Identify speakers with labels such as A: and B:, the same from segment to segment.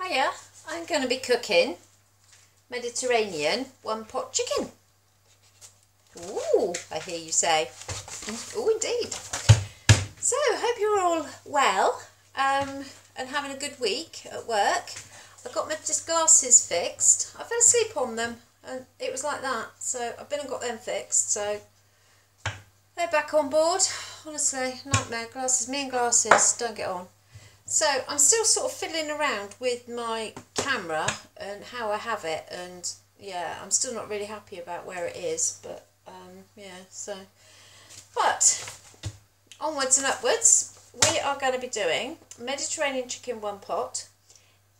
A: Hiya, I'm going to be cooking Mediterranean one-pot chicken. Ooh, I hear you say. Oh, indeed. So, hope you're all well and having a good week at work. I got my glasses fixed. I fell asleep on them and it was like that. So, I've been and got them fixed. So, they're back on board. Honestly, nightmare. Glasses, me and glasses don't get on. So I'm still sort of fiddling around with my camera and how I have it, and yeah, I'm still not really happy about where it is, but yeah, so, but onwards and upwards, we are going to be doing Mediterranean chicken one pot.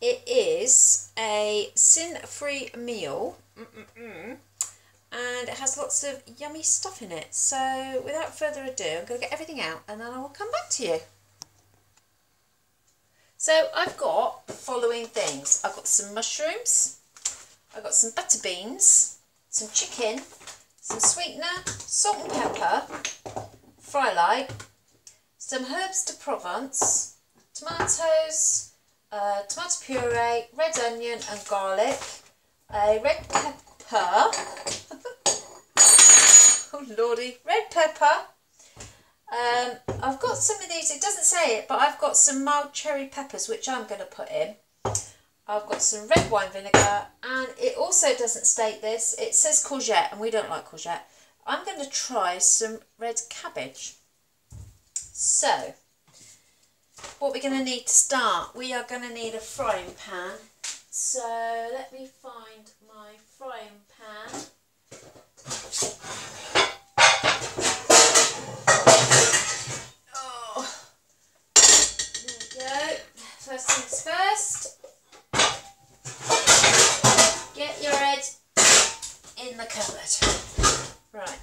A: It is a sin-free meal, and it has lots of yummy stuff in it. So without further ado, I'm going to get everything out and then I will come back to you. So I've got the following things. I've got some mushrooms, I've got some butter beans, some chicken, some sweetener, salt and pepper, fry light, some herbs de Provence, tomatoes, tomato puree, red onion and garlic, a red pepper, oh lordy, red pepper. I've got some of these, it doesn't say it, but I've got some mild cherry peppers which I'm going to put in. I've got some red wine vinegar, and it also doesn't state this, it says courgette and we don't like courgette. I'm going to try some red cabbage. So, what we're going to need to start, we are going to need a frying pan. So, let me find my frying pan. First things first, get your head in the cupboard. Right,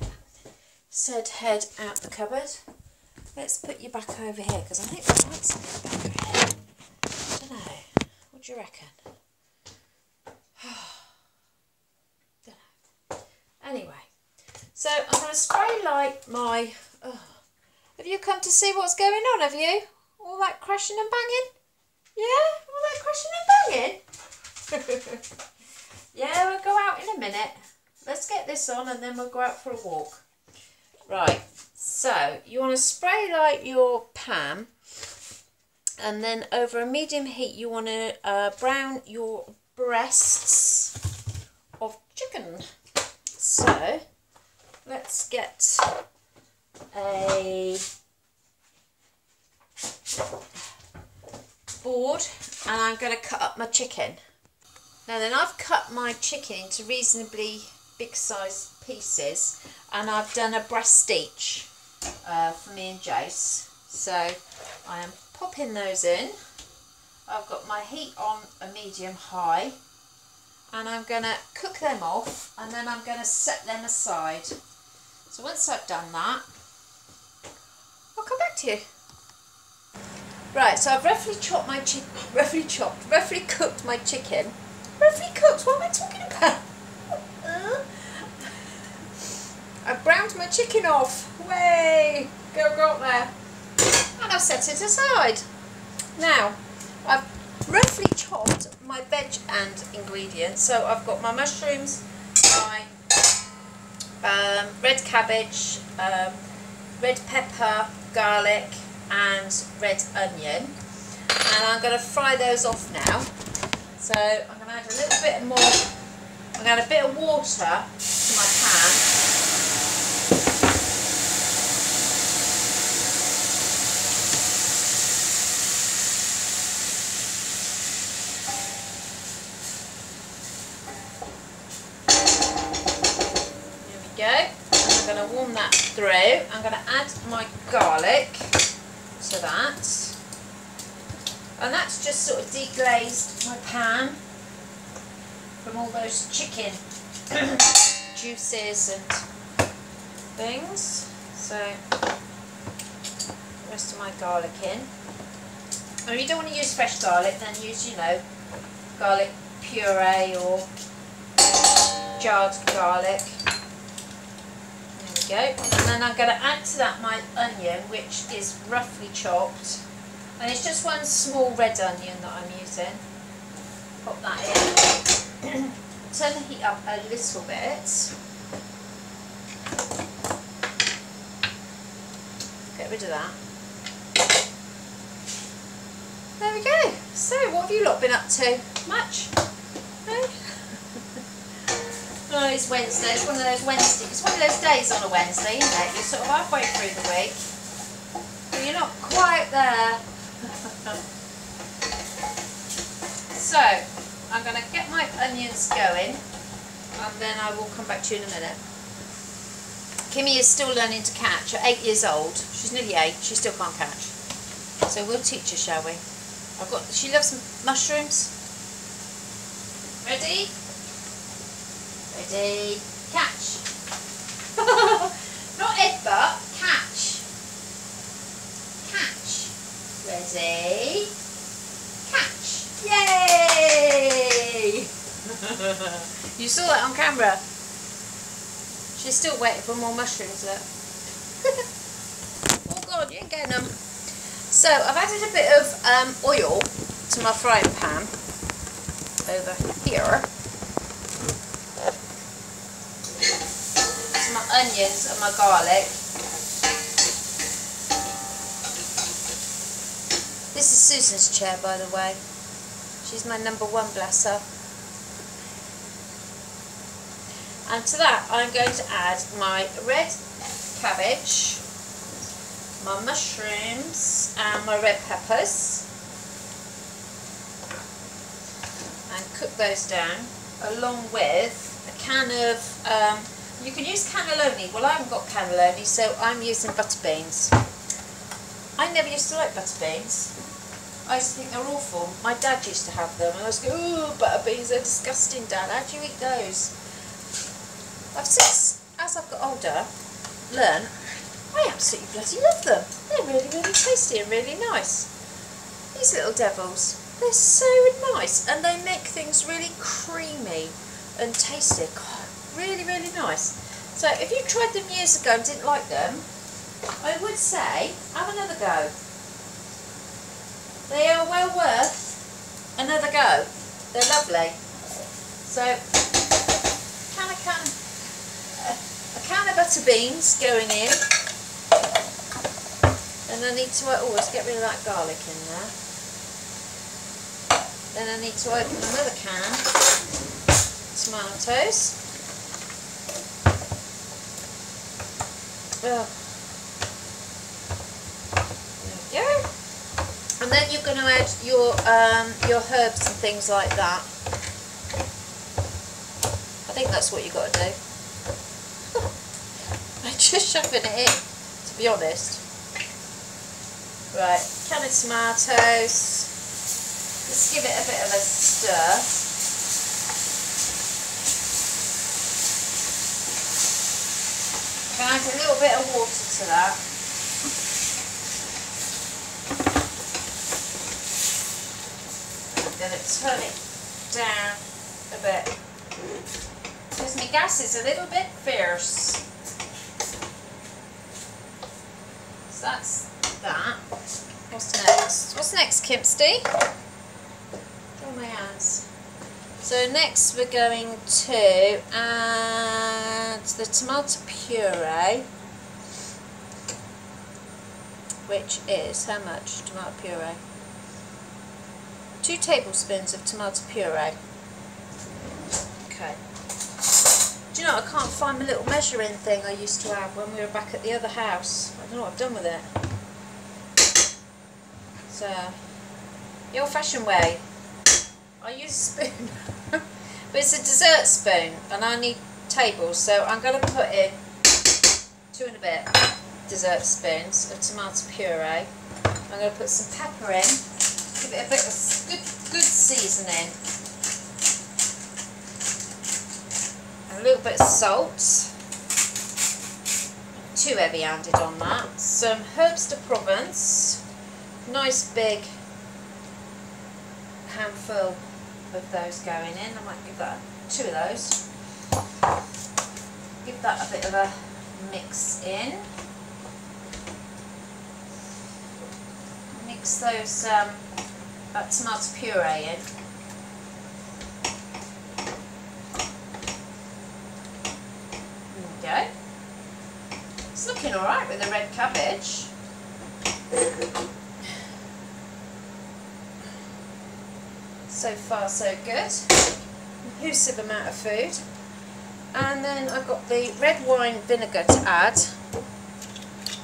A: said head out the cupboard. Let's put you back over here because I think we might something back here. I don't know. What do you reckon? Don't know. Anyway, so I'm going to spray light my. Oh, have you come to see what's going on? Have you? All that crashing and banging? Yeah, all that crashing and banging. Yeah, we'll go out in a minute. Let's get this on and then we'll go out for a walk. Right, so you want to spray light your pan, and then over a medium heat you want to brown your breasts of chicken. So let's get a board and I'm going to cut up my chicken. Now then, I've cut my chicken into reasonably big size pieces and I've done a breast each for me and Jace. So I am popping those in. I've got my heat on a medium high and I'm going to cook them off and then I'm going to set them aside. So once I've done that, I'll come back to you. Right, so I've roughly cooked my chicken. Roughly cooked? What am I talking about? I've browned my chicken off. Way! Go up there. And I've set it aside. Now, I've roughly chopped my veg and ingredients. So I've got my mushrooms, my red cabbage, red pepper, garlic, and red onion, and I'm going to fry those off now. So I'm going to add a little bit more, I'm going to add a bit of water to my pan. There we go. And I'm going to warm that through. I'm going to add my garlic to that, and that's just sort of deglazed my pan from all those chicken juices and things. So the rest of my garlic in. And if you don't want to use fresh garlic, then use, you know, garlic puree or jarred garlic. Go. And then I'm going to add to that my onion, which is roughly chopped, and it's just one small red onion that I'm using. Pop that in. Turn the heat up a little bit. Get rid of that. There we go. So, what have you lot been up to? Much? No? Oh, it's Wednesday. It's one of those Wednesdays. It's one of those days on a Wednesday, isn't it? You're sort of halfway through the week, but you're not quite there. So, I'm going to get my onions going, and then I will come back to you in a minute. Kimmy is still learning to catch. At 8 years old, she's nearly 8. She still can't catch. So we'll teach her, shall we? She loves mushrooms. Ready? Ready, catch. Not headbutt, catch. Catch. Ready, catch. Yay! You saw that on camera. She's still waiting for more mushrooms, look. Oh God, you ain't getting them. So, I've added a bit of oil to my frying pan over here. To my onions and my garlic. This is Susan's chair, by the way. She's my number one, bless her. And to that I'm going to add my red cabbage, my mushrooms and my red peppers, and cook those down along with a can of, you can use cannelloni. Well, I haven't got cannelloni, so I'm using butter beans. I never used to like butter beans. I used to think they're awful. My dad used to have them and I was going, ooh, butter beans are disgusting, Dad. How do you eat those? I've since, as I've got older, learned I absolutely bloody love them. They're really, really tasty and really nice. These little devils, they're so nice and they make things really creamy and tasty. God, really, really nice. So if you tried them years ago and didn't like them, I would say have another go. They are well worth another go. They're lovely. So a can of butter beans going in, and I need to always get rid of that garlic in there. Then I need to open another can, tomatoes. Oh. There we go. And then you're going to add your herbs and things like that. I think that's what you've got to do. I'm just shoving it in, to be honest. Right, can of tomatoes. Let's give it a bit of a stir. Can I add a little bit of water to that? I'm going to turn it down a bit because my gas is a little bit fierce. So that's that. What's next? What's next, Kimpsty? Draw my hands. So next we're going to add the tomato puree, which is how much tomato puree? 2 tablespoons of tomato puree. Okay. Do you know, I can't find my little measuring thing I used to have when we were back at the other house. I don't know what I've done with it. So, the old-fashioned way, I use a spoon, but it's a dessert spoon, and I need tables, so I'm going to put in 2 and a bit dessert spoons of tomato puree. I'm going to put some pepper in, give it a bit of good seasoning, and a little bit of salt. Too heavy-handed on that. Some herbs de Provence. Nice big handful of those going in. I might give that 2 of those. Give that a bit of a mix in. Mix those that tomato puree in. go. It's looking alright with the red cabbage. So far so good. Massive amount of food. And then I've got the red wine vinegar to add,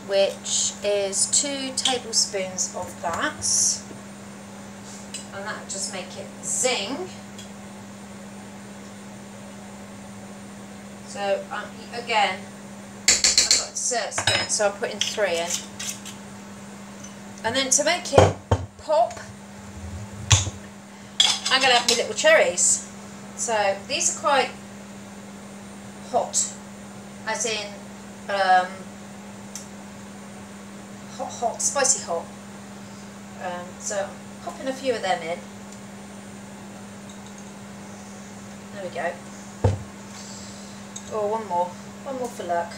A: which is 2 tablespoons of that. And that'll just make it zing. So again, I've got a dessert spoon, so I'll put in 3 in. And then to make it pop, I'm going to have my little cherries. So these are quite hot, as in hot, spicy hot. So I'm popping a few of them in. There we go. Oh, one more for luck.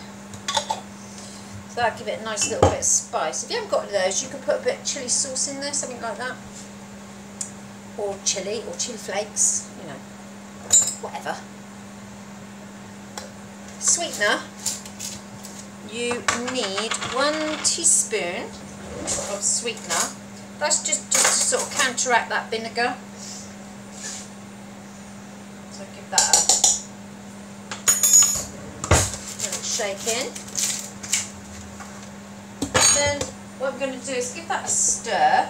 A: So that'll give it a nice little bit of spice. If you haven't got one of those, you can put a bit of chilli sauce in there, something like that. Or chilli flakes, you know, whatever. Sweetener, you need 1 teaspoon of sweetener. That's just to sort of counteract that vinegar. So give that a little shake in. Then what we're going to do is give that a stir.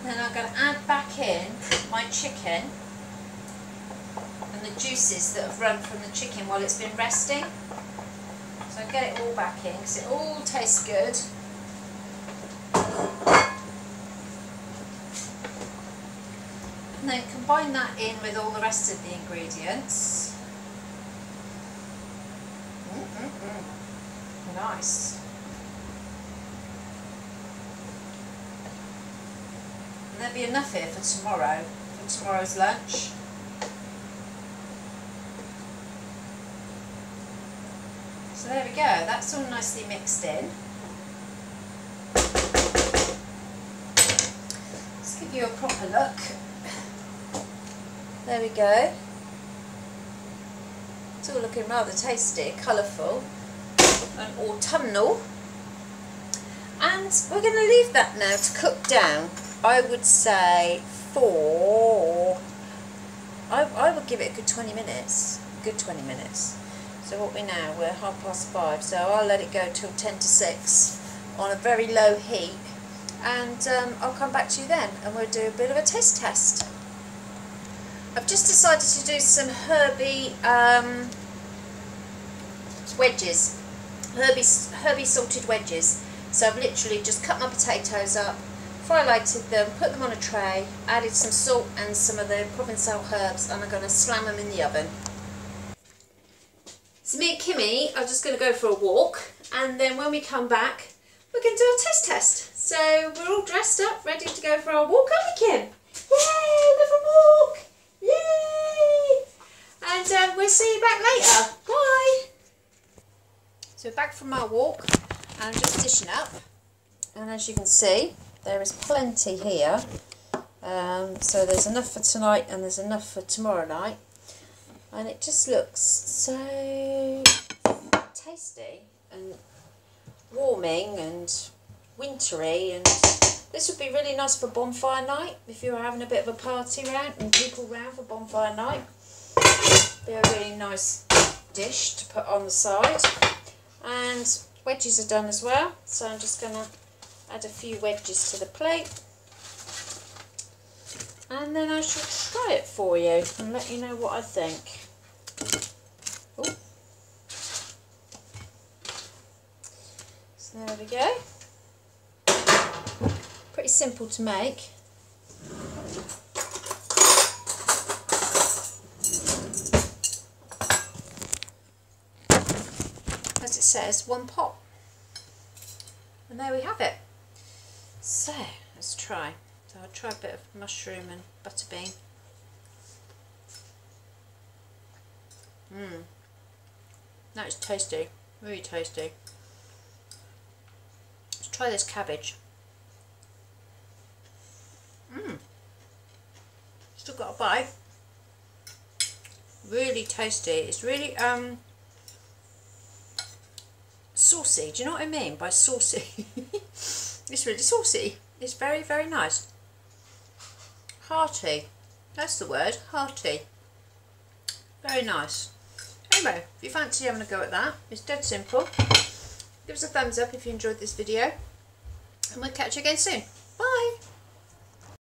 A: Then I'm going to add back in my chicken and the juices that have run from the chicken while it's been resting. So I get it all back in because it all tastes good. And then combine that in with all the rest of the ingredients. Nice. And there'll be enough here for tomorrow's lunch. So there we go, that's all nicely mixed in. Let's give you a proper look. There we go. It's all looking rather tasty, colourful and autumnal. And we're going to leave that now to cook down. I would say I would give it a good 20 minutes. Good 20 minutes. So what we're 5:30, so I'll let it go till 10 to 6 on a very low heat, and I'll come back to you then and we'll do a bit of a taste test. I've just decided to do some herby wedges, herby salted wedges. So I've literally just cut my potatoes up, fry-lighted them, put them on a tray, added some salt and some of the Provençal herbs, and I'm going to slam them in the oven. So me and Kimmy are just going to go for a walk, and then when we come back we're going to do a taste test. So we're all dressed up, ready to go for our walk, aren't we, Kim? Yay, go for a walk! Yay! And we'll see you back later. Bye! So we're back from our walk, and I'm just dishing up, and as you can see there is plenty here. So there's enough for tonight and there's enough for tomorrow night, and it just looks so tasty and warming and wintry, and this would be really nice for bonfire night if you were having a bit of a party round and people round for bonfire night. Be a really nice dish to put on the side. And wedges are done as well, so I'm just going to add a few wedges to the plate, and then I shall try it for you and let you know what I think. Ooh. So there we go. Pretty simple to make. As it says, 1 pot. And there we have it. So, let's try. So I'll try a bit of mushroom and butterbean. That is tasty, really tasty. Let's try this cabbage. Still got a bite. Really tasty. It's really saucy. Do you know what I mean by saucy? It's really saucy. It's very, very nice. Hearty. That's the word. Hearty. Very nice. Anyway, if you fancy having a go at that, it's dead simple. Give us a thumbs up if you enjoyed this video, and we'll catch you again soon. Bye!